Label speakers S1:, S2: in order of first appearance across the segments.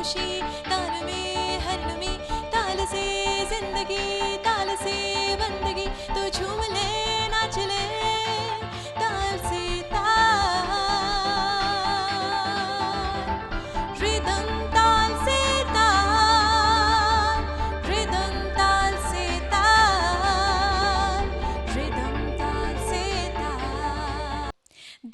S1: खुशी, तान में हर नमी, ताल से जिंदगी, ताल से बंदगी, तो झूम ले नाच ले ताल से ताल, रिदम ताल से ताल, रिदम ताल से ताल, रिदम ताल से ताल।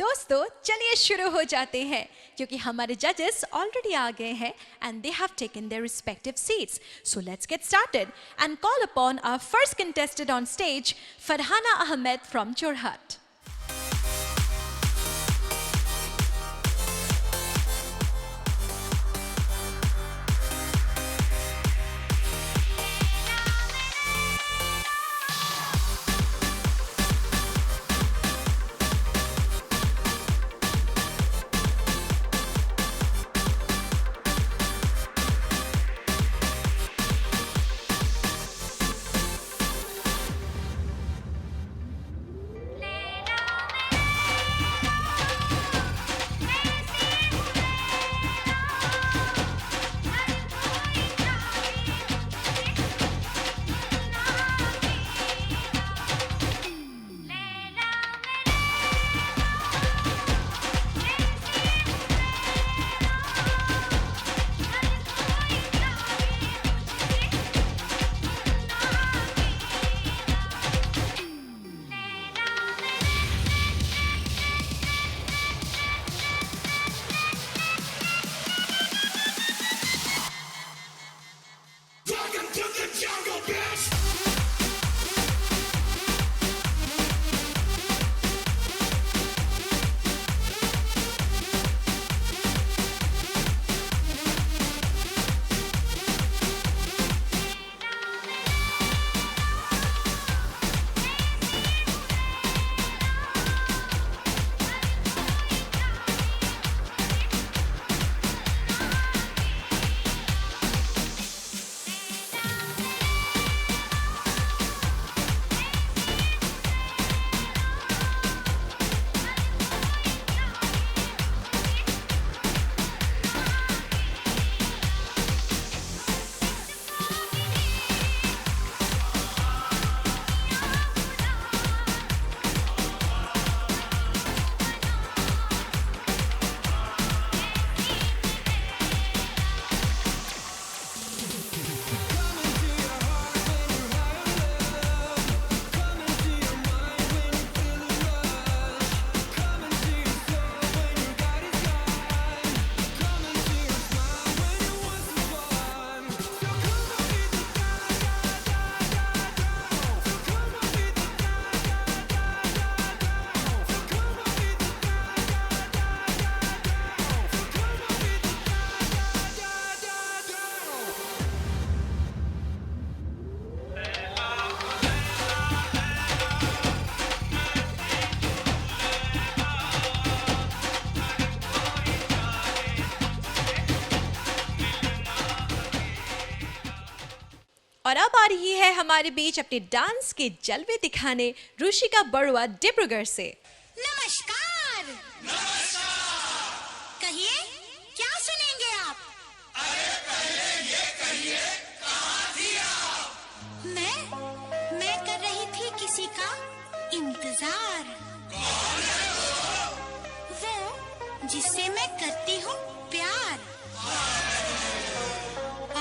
S1: दोस्तों चलिए शुरू हो जाते हैं क्योंकि हमारे जजेस ऑलरेडी आ गए हैं and they have taken their respective seats. So let's get started and call upon our first contestant on stage, Farhana Ahmed from Jorhat. और अब आ रही है हमारे बीच अपने डांस के जलवे दिखाने रुशिका बरुआ डिब्रूगढ़ से।
S2: नमस्कार। कहिए क्या सुनेंगे आप?
S3: अरे पहले ये कहिए कहाँ थी आप?
S2: मैं कर रही थी किसी का इंतजार।
S3: कौन है
S2: वो जिससे मैं करती हूँ प्यार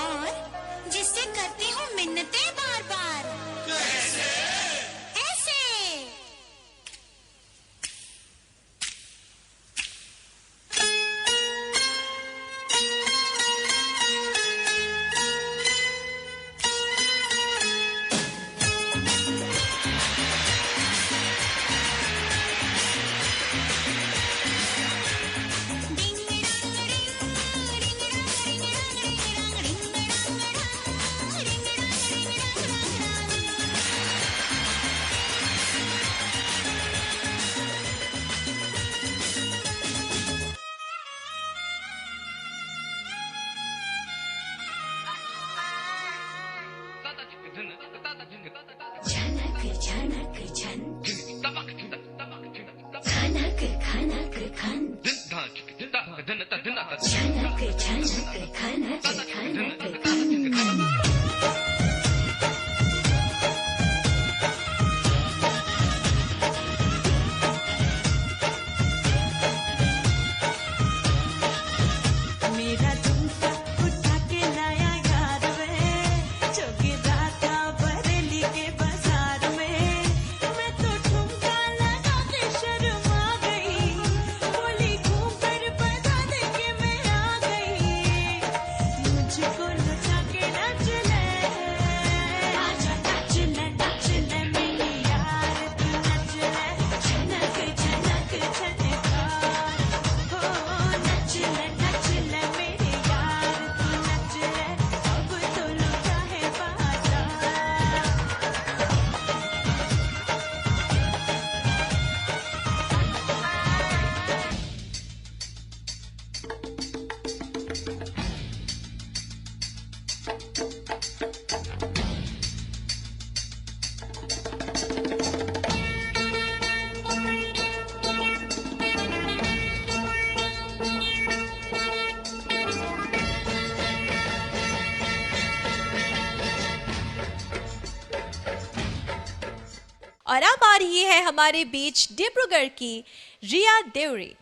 S2: और जिससे करती हूँ मिन्नतें बार बार।
S3: कैसे?
S2: ऐसे। डिंग
S1: और अब आ रही है हमारे बीच डिब्रूगढ़ की रिया देवरी।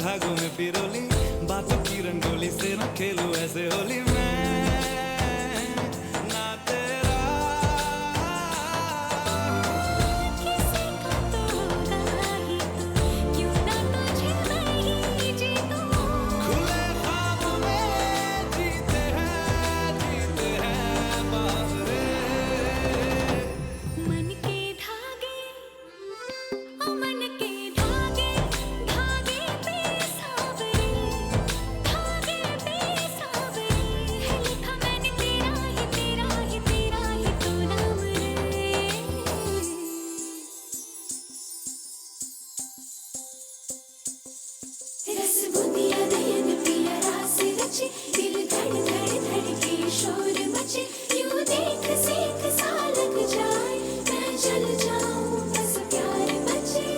S4: धागों में पिरोली बातों की रंगोली से न खेलूं ऐसे होली मैं ना तेरा
S5: किसी का तो होगा ही तू क्यों ना तुझे मैं ही जीतूं
S4: खुले ख्वाब में जीते हैं बाबरे
S5: मन के धागे ओ मन के धागे धागे पे सावरे है लिखा मैंने तेरा ही तो नाम रे रस बुंदिया नयन पिया रास रचे दिल धड़ धड़ धड़के शोर मचे यूं देख सेख सा लग जाए मैं चल जाऊं बस प्यार बचे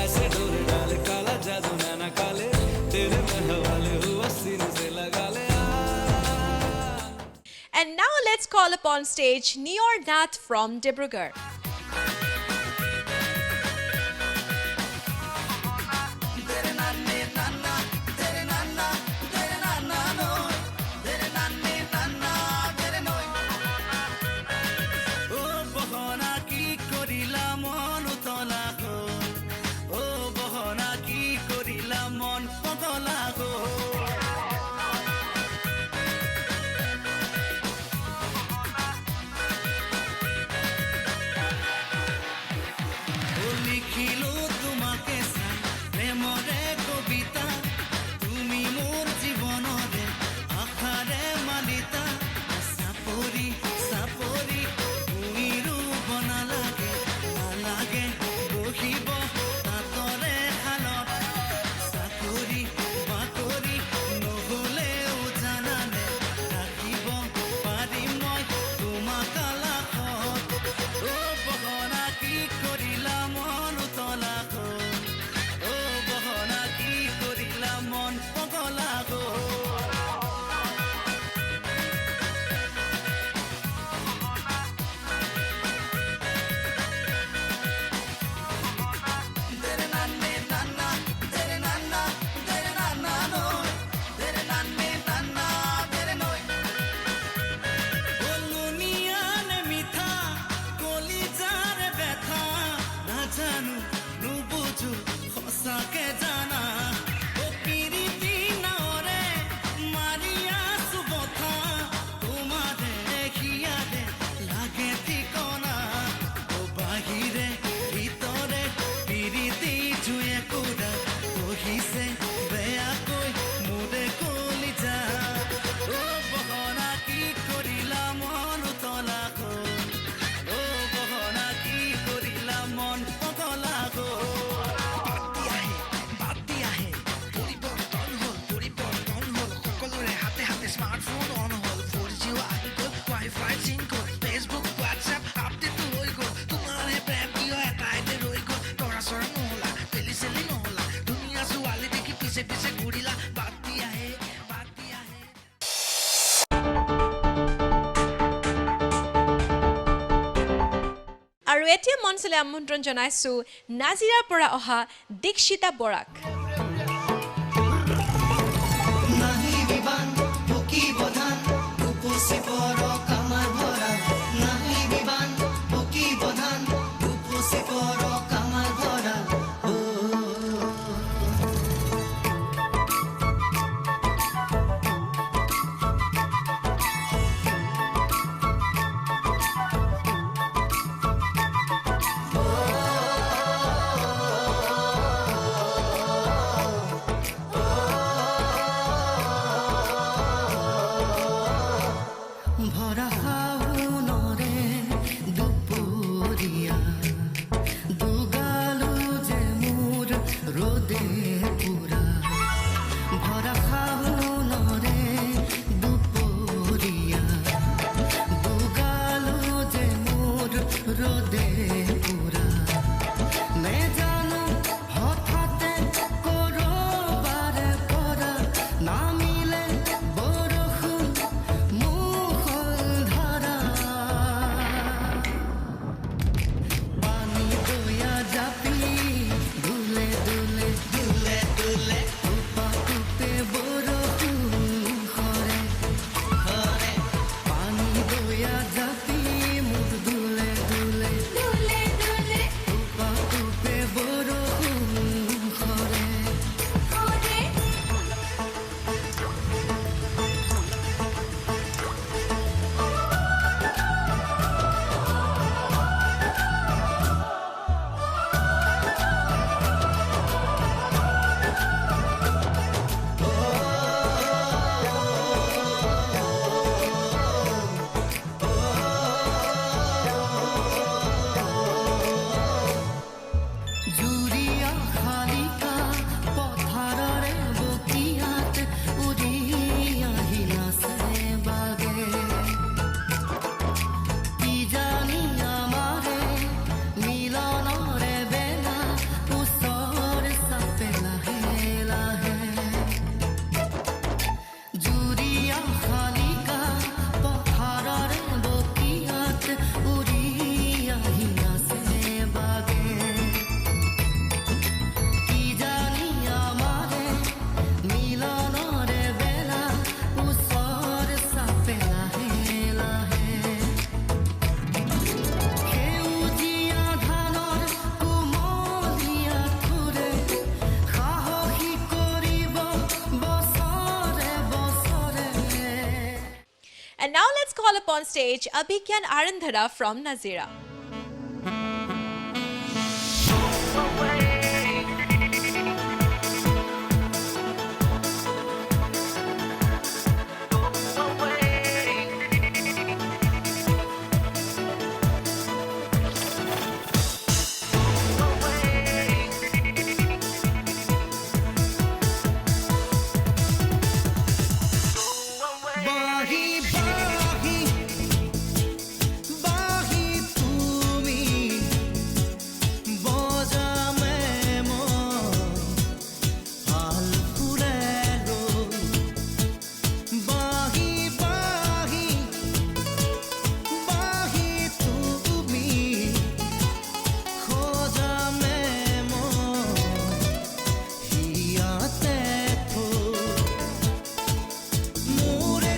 S4: ऐसे डोरे डाले काला जादू नैना काले तेरे में हवाले हुआ सीने से लगा ले
S1: And now let's call upon stage Nior Nath from Dibrugarh.
S4: ও বহনা কি করিলা মন উতলা গো ও বহনা কি করিলা মন পগলা গো
S1: এতিয়া মঞ্চলৈ আমন্ত্ৰণ জনাইছো নাজিৰাৰ পৰা অহা দীক্ষিতা বৰাক
S6: নাহি বিবান পকি বধান উপচি পৰ কামাৰ ভৰা নাহি বিবান পকি বধান উপচি পৰ কামাৰ ভৰা ভৰা শাওনৰে দুপৰীয়া দুগালো যে মোৰ ৰ'দে পুৰা ভৰা শাওনৰে দুপৰীয়া দুগালো যে মোৰ ৰ'দে পুৰা নেজানো হঠাতে কৰবাৰে পৰা নামিলে বৰষুণ মুষলধাৰা পানী দয়া জাপি দুলে দুলে দুলে দুলে উপাটোতে বৰষুণ সৰে সৰে পানী দয়া জাপি মোক দুলে দুলে
S5: দুলে দুলে
S6: উপাটোতে বৰষুণ সৰে
S5: ওরে
S6: জুৰিয়া শালিকা পথাৰৰে বকিয়াত উৰি আহি নাচে বাগে কিজানি আমাৰে মিলনৰে বেলা ওচৰ চাপে লাহে লাহে জুৰিয়া শালিকা পথাৰৰে বকিয়াত উৰি আহি নাচে বাগে কিজানি আমাৰে মিলনৰে বেলা ওচৰ চাপে লাহে লাহে সেউজীয়া ধানৰ কোমলীয়া থোৰে সাহসী কৰিব বছৰে বছৰে
S1: And now let's call upon stage Abhigyan Arandhara from Nazira.
S6: বাহি বাহি বাহি তুমি বজামে মই হাল ফুলে লৈ বাহি বাহি বাহি তুমি খোজামে মই হিয়াতে থৈ মোৰে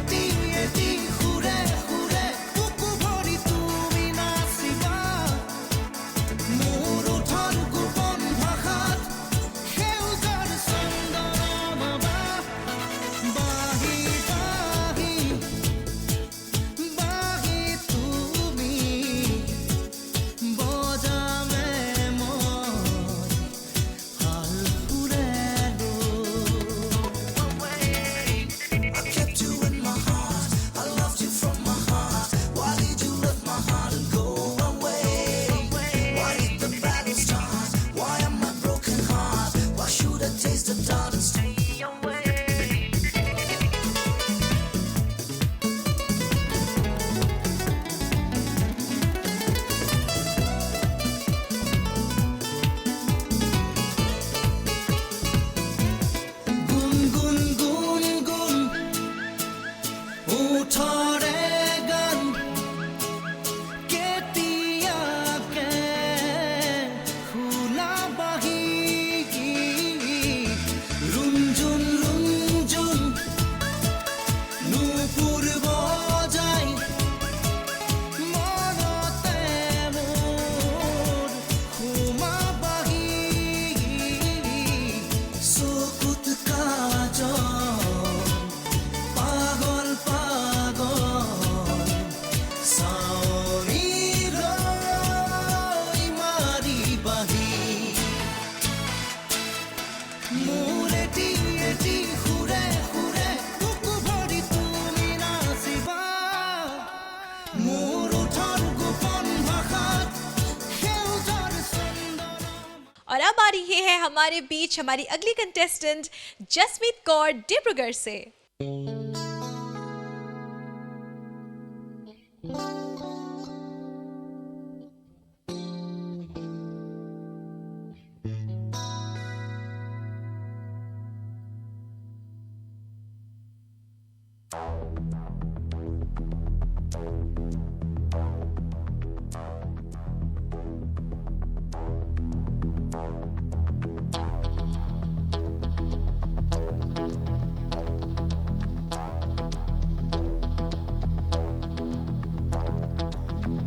S6: এটি সুৰে সুৰে বুকু ভৰি তুমি নাচিবা মোৰ ওঠৰ গোপন ভাষাত সেউজৰ চন্দন বাবা বাহি বাহি বাহি তুমি বজামে মই হাল ফুলে গুণ গুণ গুণ গুণ ওঠৰে গান কেতিয়াকে
S1: हमारे बीच हमारी अगली कंटेस्टेंट जसमीत कौर डिब्रूगढ़ से।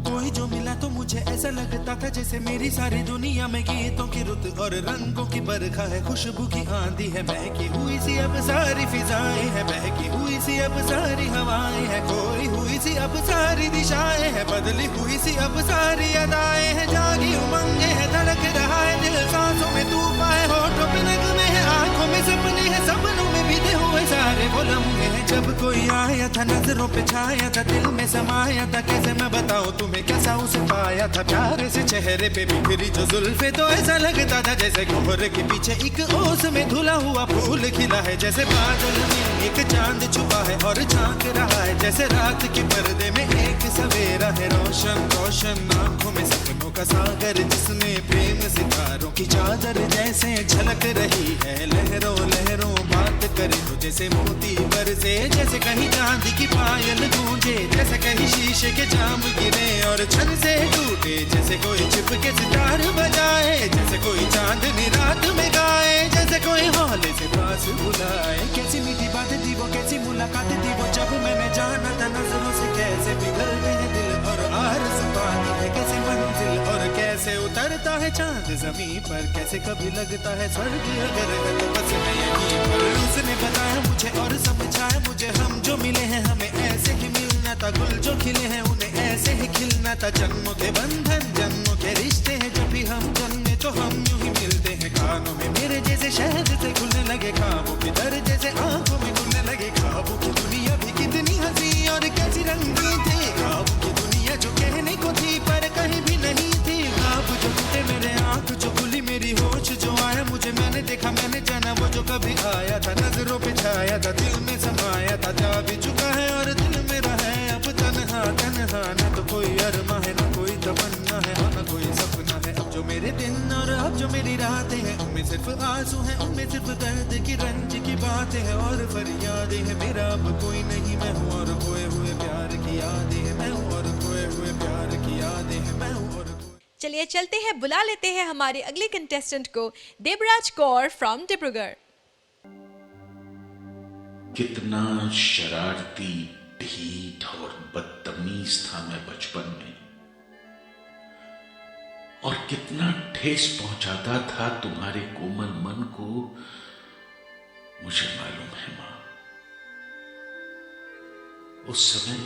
S6: कोई जो मिला तो मुझे ऐसा लगता था जैसे मेरी सारी दुनिया में गीतों की रुत और रंगों की बरखा है, खुशबू की आंधी है, महकी हुई सी अब सारी फिजाएं है, महकी हुई सी अब सारी हवाएं है, खोई हुई सी अब सारी दिशाएं है, बदली हुई सी अब सारी अदाएं है, जागी उमंगे है, धड़क रहा है दिल, सांसों में तूफान है, होठों पे नगमे है, आंखों में सपने हैं, सपनों में बीते हुए सारे वो लम्हे हैं। जब कोई आया था नजरों पे छाया था, दिल में समाया था, कैसे मैं बताऊं तुम्हें कैसा उसे पाया था, प्यारे से चेहरे पे बिखरी जो जुल्फे, तो ऐसा लगता था जैसे कोहरे के पीछे एक ओस में धुला हुआ फूल खिला है, जैसे बादल में एक चांद छुपा है और झांक रहा है, जैसे रात के पर्दे में एक सवेरा है, रोशन रोशन आंखों में सपनों का सागर, जिसने प्रेम सितारों की चादर जैसे झलक रही है, लहरों लहरों बात करे तो जैसे मोती बरसे, जैसे कहीं चांदी की पायल गूंजे, जैसे कहीं शीशे के जाम गिरे और छन से टूटे, जैसे कोई छिप के सितार बजाए, जैसे कोई चांदनी रात में गाए, जैसे कोई हौले से पास बुलाए। कैसी मीठी बात थी वो, कैसी मुलाकात थी वो, जब मैंने जाना था नजरों से कैसे पिघलते हैं दिल और आरज़ू पाती है कैसे मंजिल, और कैसे उतरता है चांद ज़मीं पर, कैसे कभी लगता है स्वर्ग अगर है तो बस मैं यहीं पर। उसने बताया मुझे और समझाया मुझे, हम जो मिले हैं हमें ऐसे ही मिलना था, गुल जो खिले हैं उन्हें ऐसे ही खिलना था, जन्मों के बंधन जन्मों के रिश्ते हैं, जब भी हम जन्मे तो हम यूं ही मिलते हैं, कानों में मेरे जैसे शहद से खुलने लगे ख्वाबों के दर, जैसे आंखों में खुलने लगे ख्वाबों की दुनिया भी कितनी हंसी और कैसी रंगीन थी, ख्वाबों की दुनिया जो कहने को थी पर कहीं भी नहीं थी, ख्वाब जो टूटे मेरे आंख जो खुली मेरी होश जो आया मुझे, मैंने देखा मैंने जाना वो जो कभी आया था, नजरों पे छाया था, दिल में समाया था, जा भी चुका है और दिल मेरा है अब तन्हा तन्हा, न तो कोई अरमा है न कोई तमन्ना है और न कोई सपना है, अब जो मेरे दिन और अब जो मेरी रातें हैं उनमें सिर्फ आंसू हैं, उनमें सिर्फ दर्द की रंज की बातें हैं और फरियादें हैं, मेरा अब कोई नहीं मैं हूँ और खोए हुए प्यार की यादें हैं, मैं हूँ और खोए हुए प्यार की यादें हैं, मैं हूँ और
S1: चलिए चलते हैं, बुला लेते हैं हमारे अगले कंटेस्टेंट को, देवराज कौर फ्रॉम डिब्रूगढ़।
S7: कितना शरारती, ढीठ और बदतमीज था मैं बचपन में, और कितना ठेस पहुंचाता था तुम्हारे कोमल मन को मुझे मालूम है मां। उस समय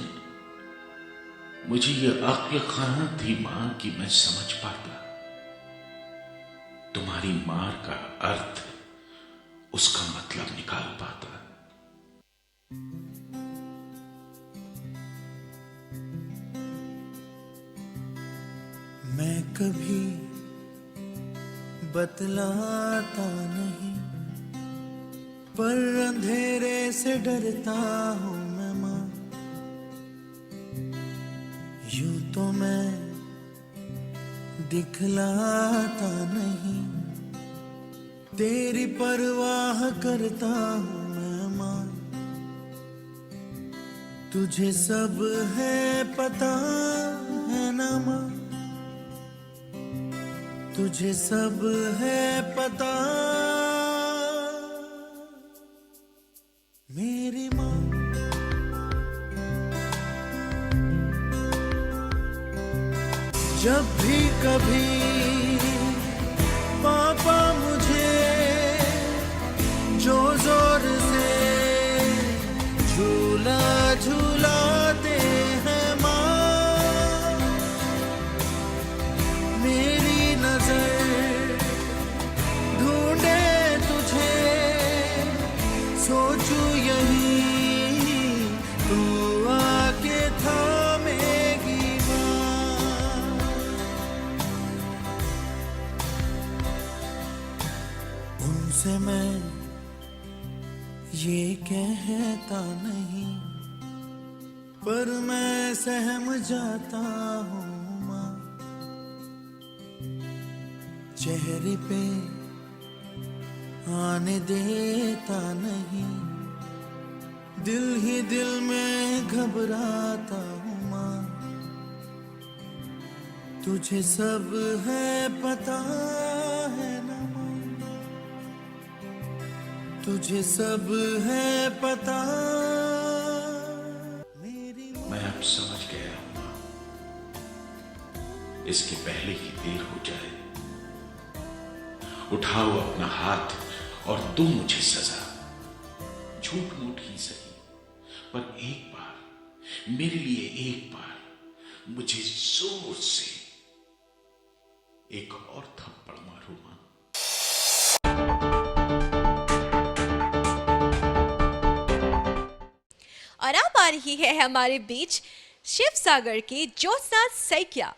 S7: मुझे ये अक्ल कहां थी मां कि मैं समझ पाता तुम्हारी मार का अर्थ, उसका मतलब निकाल पाता।
S6: मैं कभी बतलाता नहीं, पर अंधेरे से डरता हूँ मैं माँ, यूं तो मैं दिखलाता नहीं, तेरी परवाह करता हूँ मैं माँ, तुझे सब है पता है ना माँ, तुझे सब है पता मेरी माँ। जब भी कभी पापा मुझे जो जोर से झूला झूलाते हैं माँ, मेरी नजर ढूंढे तुझे, सोचूं यही तू आके थामेगी माँ। देता नहीं, पर मैं सहम जाता हूँ माँ। चेहरे पे आने देता नहीं, दिल ही दिल में घबराता हूँ माँ। तुझे सब है पता है ना माँ, तुझे सब है पता।
S7: मैं अब समझ गया हूं, इसके पहले ही देर हो जाए, उठाओ अपना हाथ और दो मुझे सजा। झूठ मूठ ही सही, पर एक बार, मेरे लिए एक बार मुझे जोर से एक और थप्पड़ मारो मां।
S1: और अब आ रही है हमारे बीच शिव सागर की ज्योत्सना सैकिया।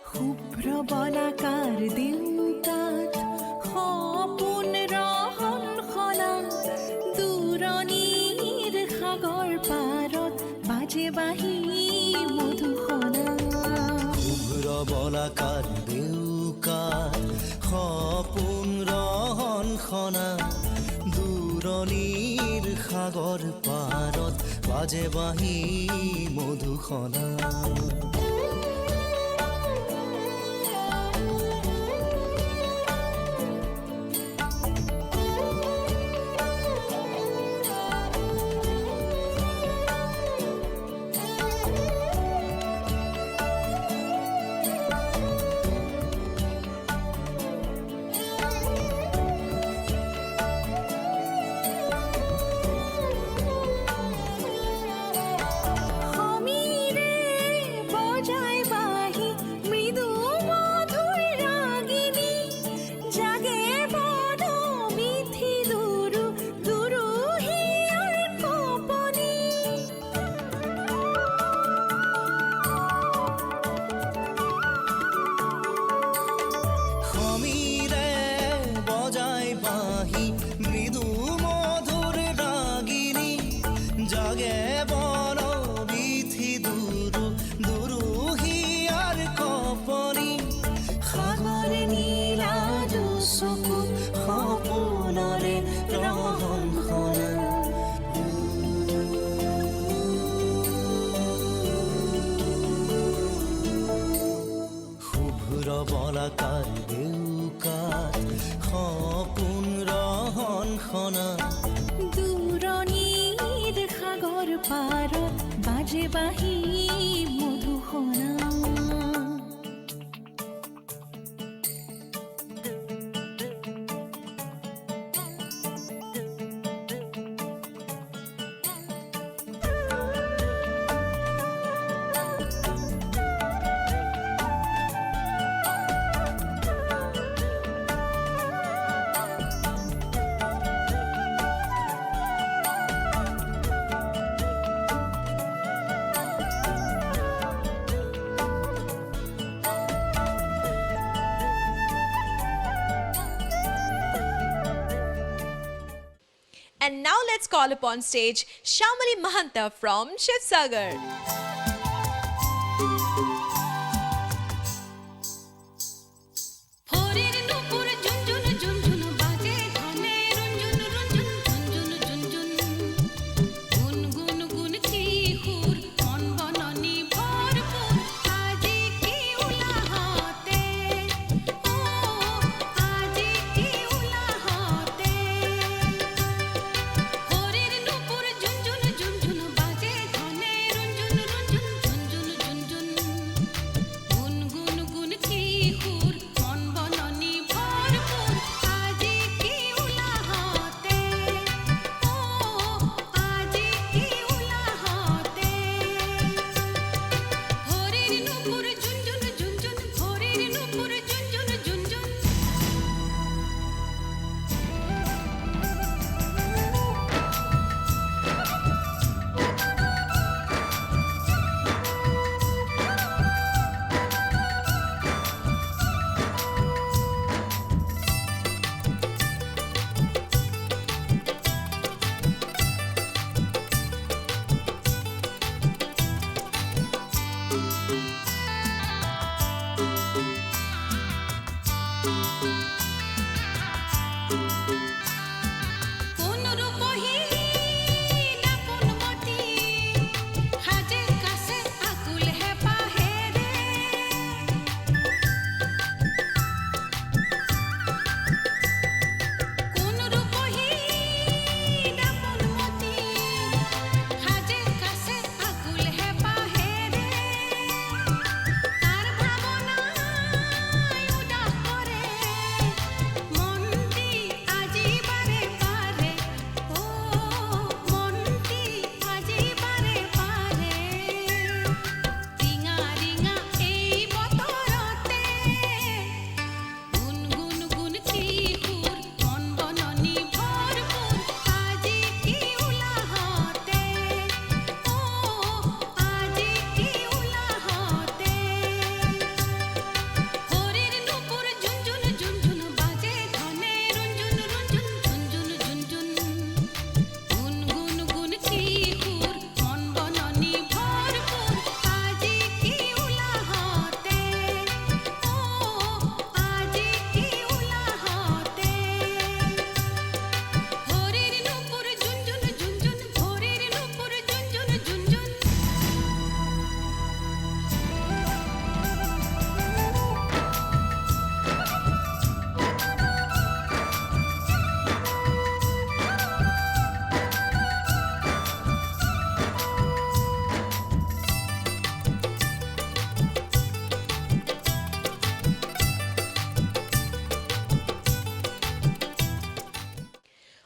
S8: শুভ্ৰ বলাকাৰ দেউতাত সপোন ৰহন সলা, দূৰণিৰ সাগৰ পাৰত বাজে বাঁহী মধুসনা।
S6: শুভ্ৰ বলাকাৰ দেউকাৰ সপোন ৰহন সনা, দূৰণিৰ সাগৰ পাৰত বাজে বাঁহী মধুসনা। বলাকাৰ দেউকাৰ সপোন ৰহন সনা,
S8: দূৰণিৰ সাগৰ পাৰত বাজে বাঁহী মধুসনা।
S1: And now let's call upon stage Shamali Mahanta from Shiv Sagar.
S2: হরির নুপুর ঝুনঝুন ঝুনঝুন বাজে ধনে রুনঝুন রুনঝুন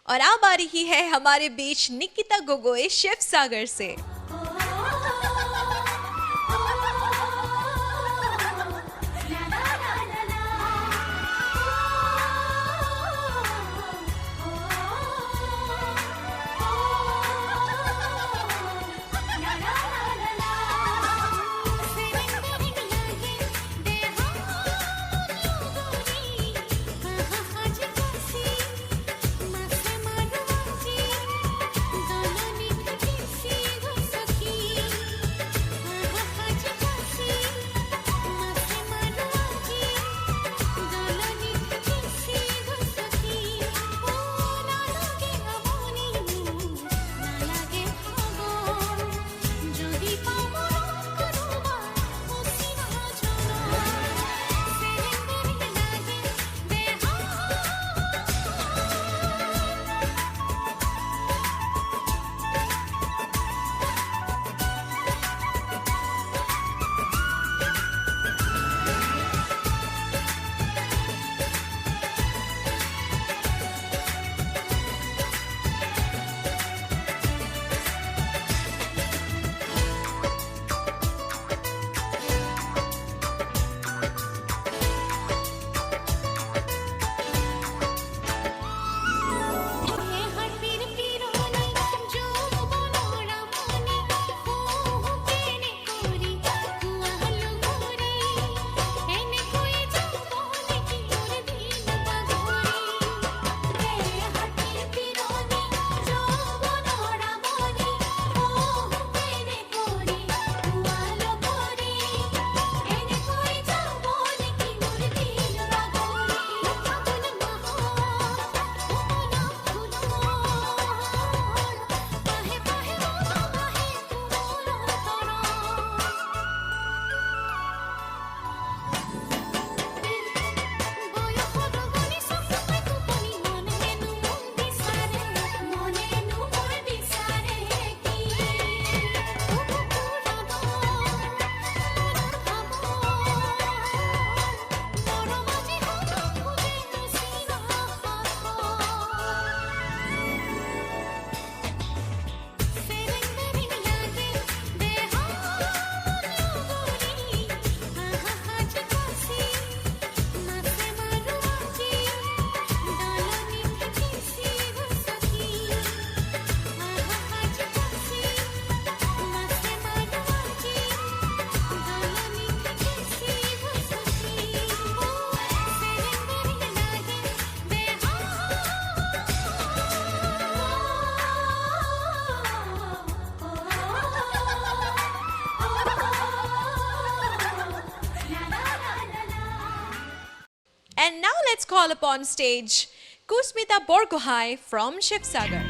S1: और अब आ रही है हमारे बीच निकिता गोगोई शिव सागर से। And now let's call upon stage Kusmita Borgohai from Shiv Sagar.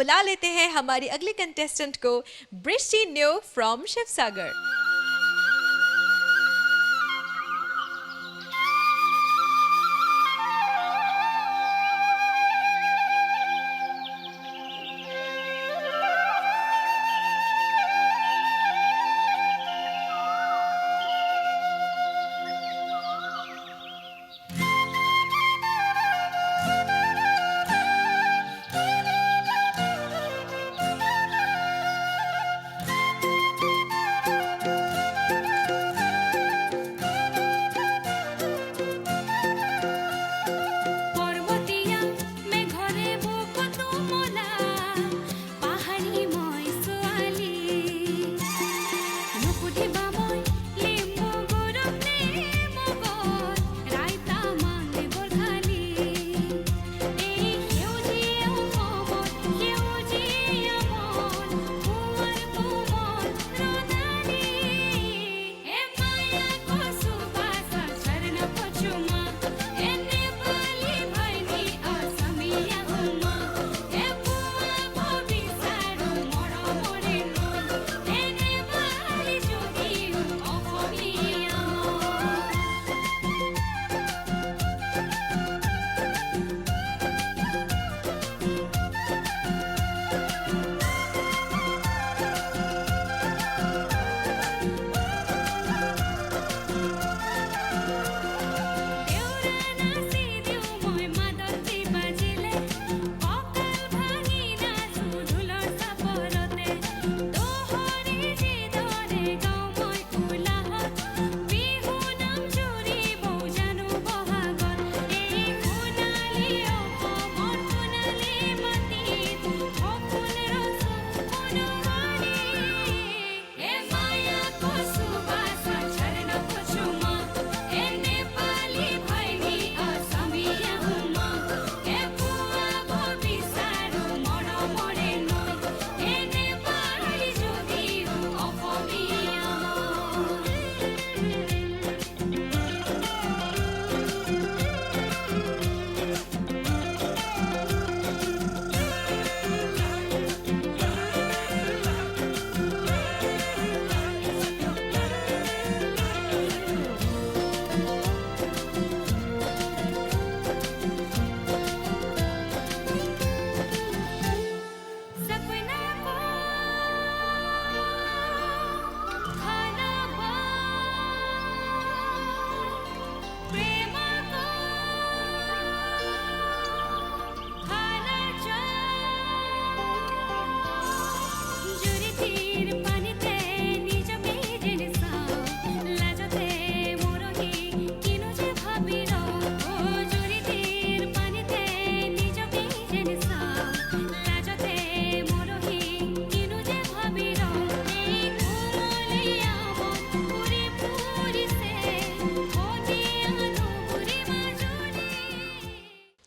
S1: बुला लेते हैं हमारी अगली कंटेस्टेंट को, बृष्टि न्यू फ्रॉम शिवसागर।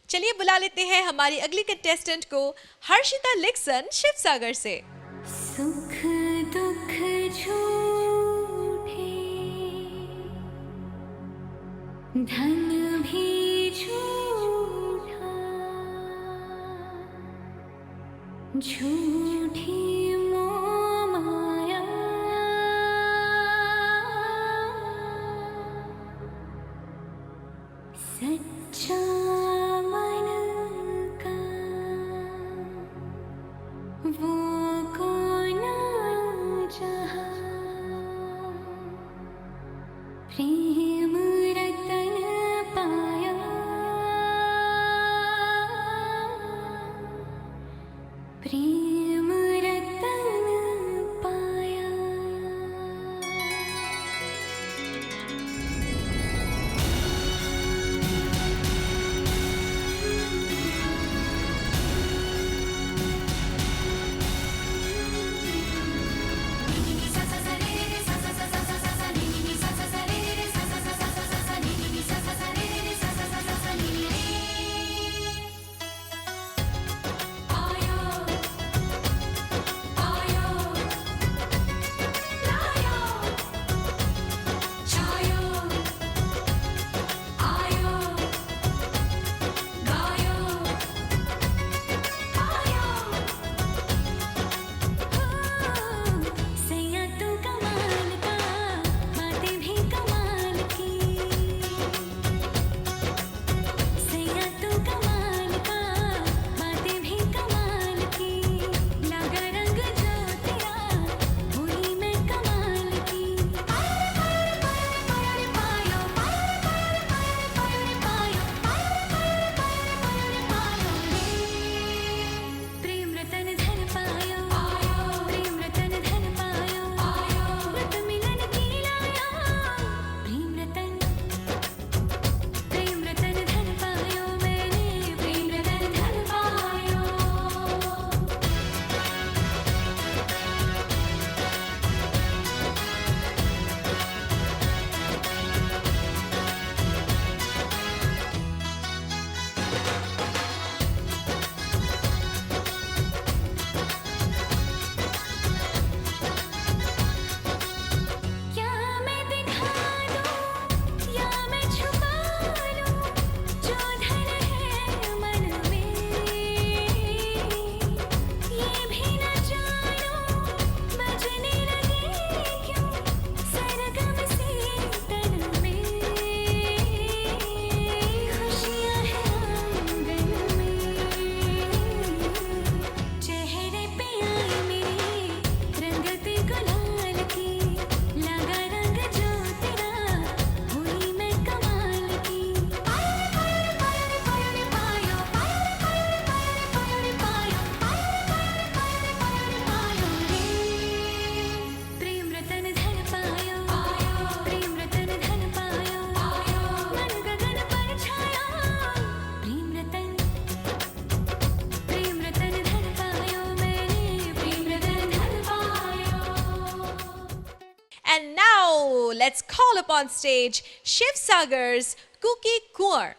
S1: चलिए बुला लेते हैं हमारी अगली कंटेस्टेंट को, हर्षिता लिक्सन शिवसागर से।
S8: सुख दुख झूठे, धन भी झूठा, झूठी मोह माया, सच्चा मन का वो कौन जहाँ, प्रेम रतन पाया, प्रेम रतन पाया।
S1: let's call upon stage Shiv Sagar's Cookie Kuar.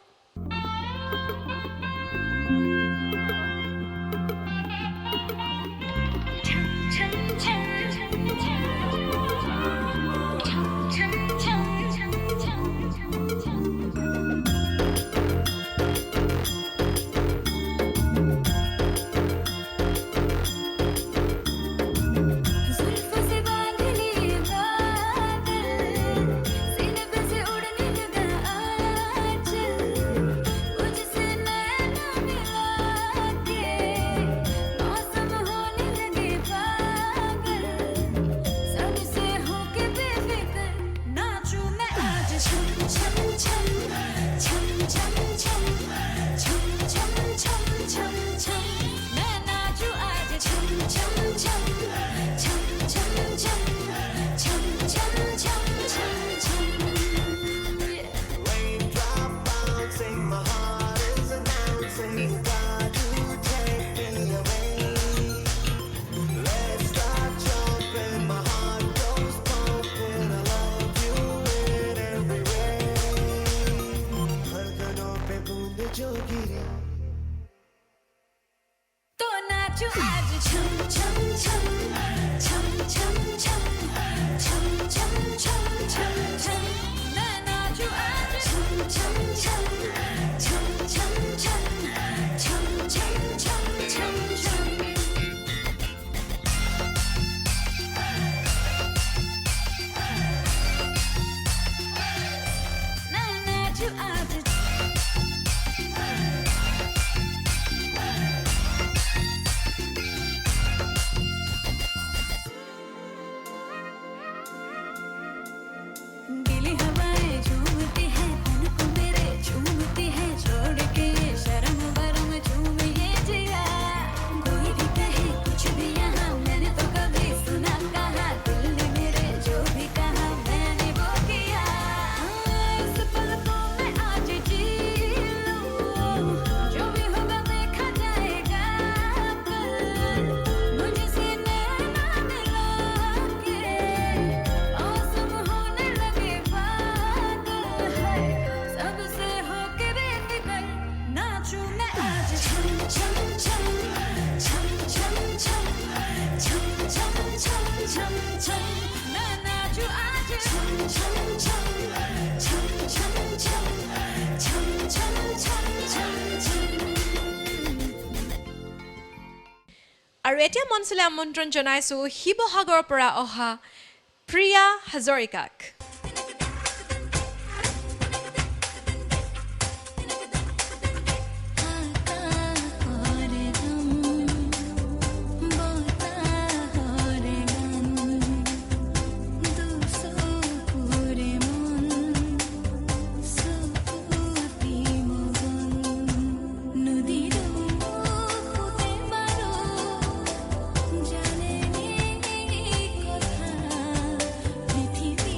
S1: আৰু এতিয়া মঞ্চলৈ আমন্ত্ৰণ জনাইছো শিৱসাগৰৰ পৰা অহা প্ৰিয়া হাজৰিকাক।
S8: জানে নে কথা পৃথিৱী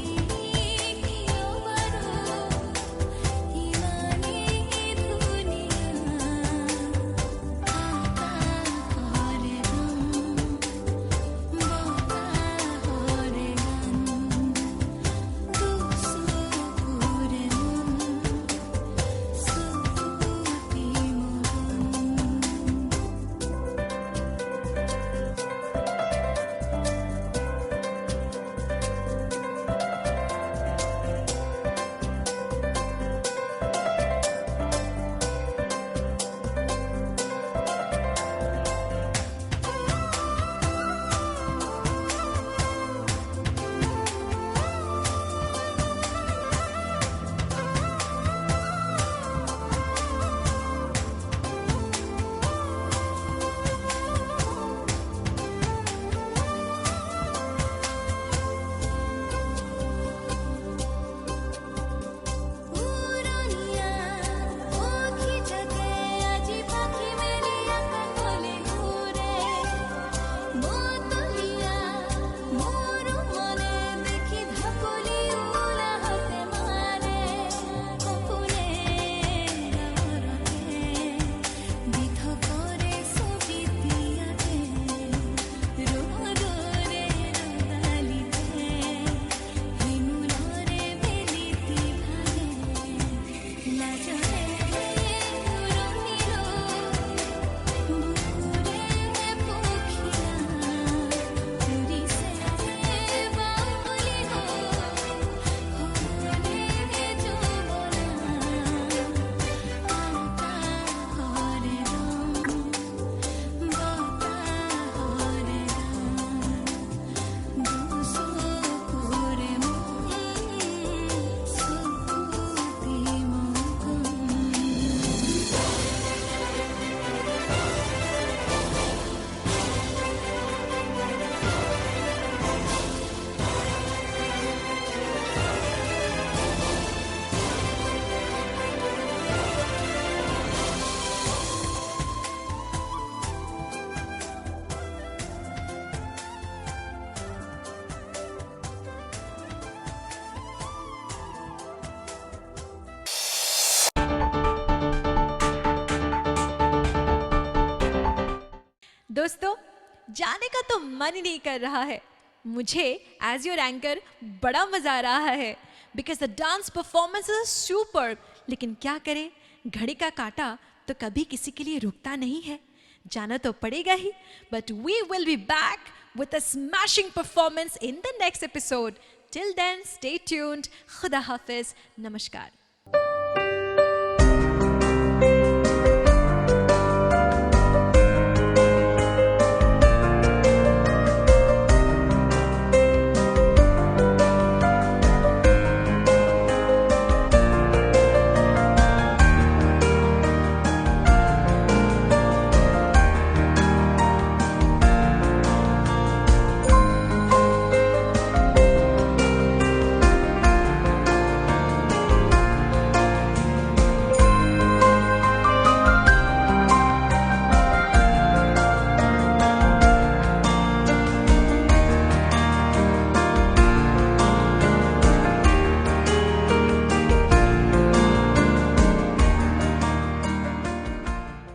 S1: जाने का तो मन ही नहीं कर रहा है। मुझे एज योर एंकर बड़ा मजा आ रहा है because the dance performance is super. लेकिन क्या करें, घड़ी का कांटा तो कभी किसी के लिए रुकता नहीं है, जाना तो पड़ेगा ही। But we will be back with a smashing performance in the next episode. Till then, stay tuned. Khuda Hafiz. Namaskar.